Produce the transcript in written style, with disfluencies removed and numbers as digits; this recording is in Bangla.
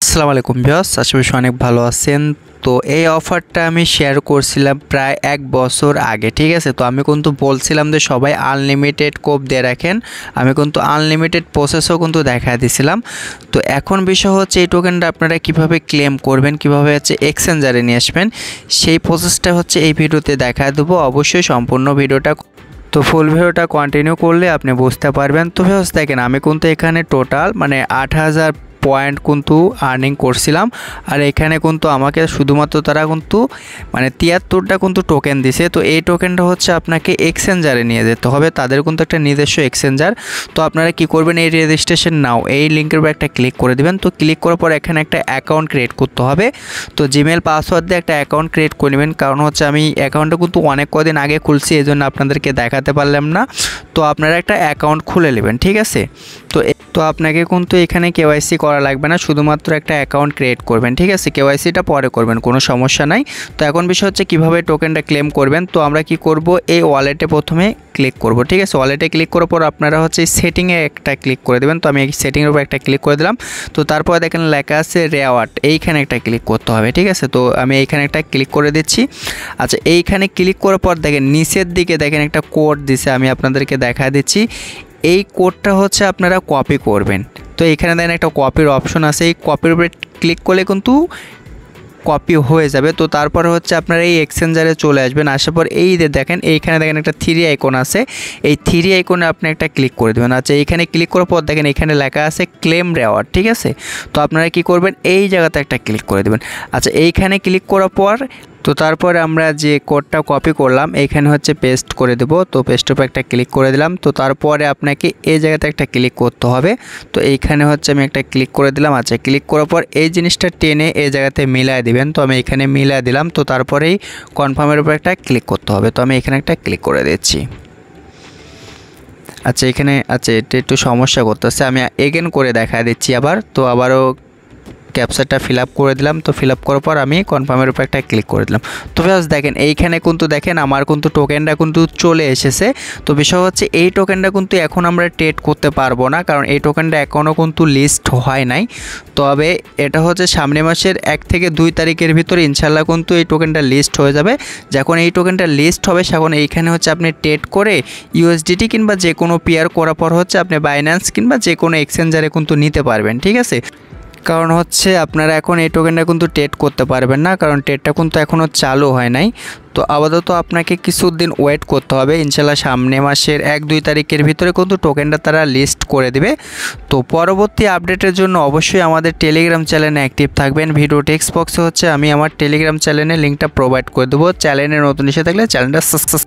আসসালামু আলাইকুম ভিউয়ার্স, আশা করি অনেক ভালো আছেন। তো এই অফারটা আমি শেয়ার করছিলাম প্রায় 1 বছর আগে, ঠিক আছে। তো আমি কিন্তু বলছিলাম যে সবাই আনলিমিটেড কোপ দিয়ে রাখেন, আমি কিন্তু আনলিমিটেড প্রসেসও কিন্তু দেখা দিয়েছিলাম। তো এখন বিষয় হচ্ছে এই টোকেনটা আপনারা কিভাবে ক্লেম করবেন, কিভাবে হচ্ছে এক্সচেঞ্জারে নিয়ে আসবেন, সেই প্রসেসটা হচ্ছে এই ভিডিওতে দেখা দেবো। অবশ্যই সম্পূর্ণ ভিডিওটা, তো ফুল ভিডিওটা কন্টিনিউ করলে আপনি বুঝতে পারবেন। তো ভিউয়ার্স দেখেন, আমি কিন্তু এখানে টোটাল 8,000 পয়েন্ট কিন্তু আর্নিং করছিলাম। আর এখানে কিন্তু আমাকে শুধুমাত্র তারা কিন্তু 73টা কিন্তু টোকেন দিছে। তো এই টোকেনটা হচ্ছে আপনাকে এক্সচেঞ্জারে নিয়ে যেতে হবে, তাদের কিন্তু একটা নিজস্ব এক্সচেঞ্জার। তো আপনারা কি করবেন, এই রেজিস্ট্রেশন নাও এই লিঙ্কের উপর একটা ক্লিক করে দেবেন। তো ক্লিক করার পর এখানে একটা অ্যাকাউন্ট ক্রিয়েট করতে হবে। তো জিমেল পাসওয়ার্ড দিয়ে একটা অ্যাকাউন্ট ক্রিয়েট করে নেবেন, কারণ হচ্ছে আমি অ্যাকাউন্টটা কিন্তু অনেক কদিন আগে খুলছি, এই জন্য আপনাদেরকে দেখাতে পারলাম না। তো আপনারা একটা অ্যাকাউন্ট খুলে নেবেন, ঠিক আছে। তো আপনাকে কিন্তু এখানে কেওয়াইসি করা লাগবে না, শুধুমাত্র একটা অ্যাকাউন্ট ক্রিয়েট করবেন, ঠিক আছে। কেওয়াইসিটা পরে করবেন, কোনো সমস্যা নাই। তো এখন বিষয় হচ্ছে কীভাবে টোকেনটা ক্লেম করবেন। তো আমরা কি করব, এই ওয়ালেটে প্রথমে ক্লিক করব, ঠিক আছে। ওয়ালেটে ক্লিক করার পর আপনারা হচ্ছে সেটিংয়ে একটা ক্লিক করে দেবেন। তো আমি এই সেটিংয়ের উপর একটা ক্লিক করে দিলাম। তো তারপর দেখেন লেখা আছে রেওয়ার্ড, এইখানে একটা ক্লিক করতে হবে, ঠিক আছে। তো আমি এইখানে একটা ক্লিক করে দিচ্ছি। আচ্ছা, এইখানে ক্লিক করার পর দেখেন নিচের দিকে দেখেন একটা কোড দিছে, আমি আপনাদেরকে দেখা দিচ্ছি। এই কোডটা হচ্ছে আপনারা কপি করবেন। তো এখানে দেখেন একটা কপির অপশন আছে, এই কপির উপরে ক্লিক করলে কিন্তু কপি হয়ে যাবে। তো তারপরে হচ্ছে আপনারা এই এক্সচেঞ্জারে চলে আসবেন, আসার পর এই যে দেখেন এইখানে দেখেন একটা 3 আইকন আছে, এই 3 আইকনে আপনি একটা ক্লিক করে দেবেন। আচ্ছা, এইখানে ক্লিক করার পর দেখেন এখানে লেখা আছে ক্লেম রেওয়ার্ড, ঠিক আছে। তো আপনারা কি করবেন, এই জায়গাতে একটা ক্লিক করে দেবেন। আচ্ছা, এইখানে ক্লিক করার পর তো তারপরে আমরা যে কোডটা কপি করলাম এইখানে হচ্ছে পেস্ট করে দেব। তো পেস্টের উপর একটা ক্লিক করে দিলাম। তো তারপরে আপনাকে এই জায়গাতে একটা ক্লিক করতে হবে। তো এইখানে হচ্ছে আমি একটা ক্লিক করে দিলাম। আচ্ছা, ক্লিক করার পর এই জিনিসটা টেনে এই জায়গাতে মিলাই দিবেন। তো আমি এখানে মিলাই দিলাম। তো তারপরেই কনফার্মের উপর একটা ক্লিক করতে হবে। তো আমি এখানে একটা ক্লিক করে দিচ্ছি। আচ্ছা, এখানে এটা একটু সমস্যা করতেছে, আমি এগেন করে দেখা দিচ্ছি আবার। তো আবারও ক্যাপচারটা ফিল আপ করে দিলাম। তো ফিল আপ করার পর আমি কনফার্মের উপর একটা ক্লিক করে দিলাম। তো ভিউয়ার্স দেখেন এইখানে কিন্তু দেখেন আমার কিন্তু টোকেনটা কিন্তু চলে এসেছে। তো বিষয় হচ্ছে এই টোকেনটা কিন্তু এখন আমরা ট্রেড করতে পারবো না, কারণ এই টোকেনটা এখনও কিন্তু লিস্ট হয় নাই। তবে এটা হচ্ছে সামনের মাসের 1 থেকে 2 তারিখের ভিতরে ইনশাল্লাহ কিন্তু এই টোকেনটা লিস্ট হয়ে যাবে। যখন এই টোকেনটা লিস্ট হবে তখন এইখানে হচ্ছে আপনি ট্রেড করে ইউএসডিটি কিংবা যে কোনো পেয়ার করার পর হচ্ছে আপনি বাইন্যান্স কিংবা যে কোনো এক্সচেঞ্জারে কিন্তু নিতে পারবেন, ঠিক আছে। কারণ হচ্ছে আপনারা এখন এই টোকেনটা কিন্তু ট্রেড করতে পারবেন না, কারণ ট্রেডটা কিন্তু এখনও চালু হয় নাই। তো আপাতত আপনাকে কিছুদিন ওয়েট করতে হবে, ইনশাল্লাহ সামনে মাসের 1-2 তারিখের ভিতরে কিন্তু টোকেনটা তারা লিস্ট করে দেবে। তো পরবর্তী আপডেটের জন্য অবশ্যই আমাদের টেলিগ্রাম চ্যানেলে অ্যাক্টিভ থাকবেন। ভিডিও টেক্সট বক্সে হচ্ছে আমি আমার টেলিগ্রাম চ্যানেলের লিঙ্কটা প্রোভাইড করে দেবো। চ্যানেলে নতুন এসে থাকলে চ্যানেলটা সাবস্ক্রাইব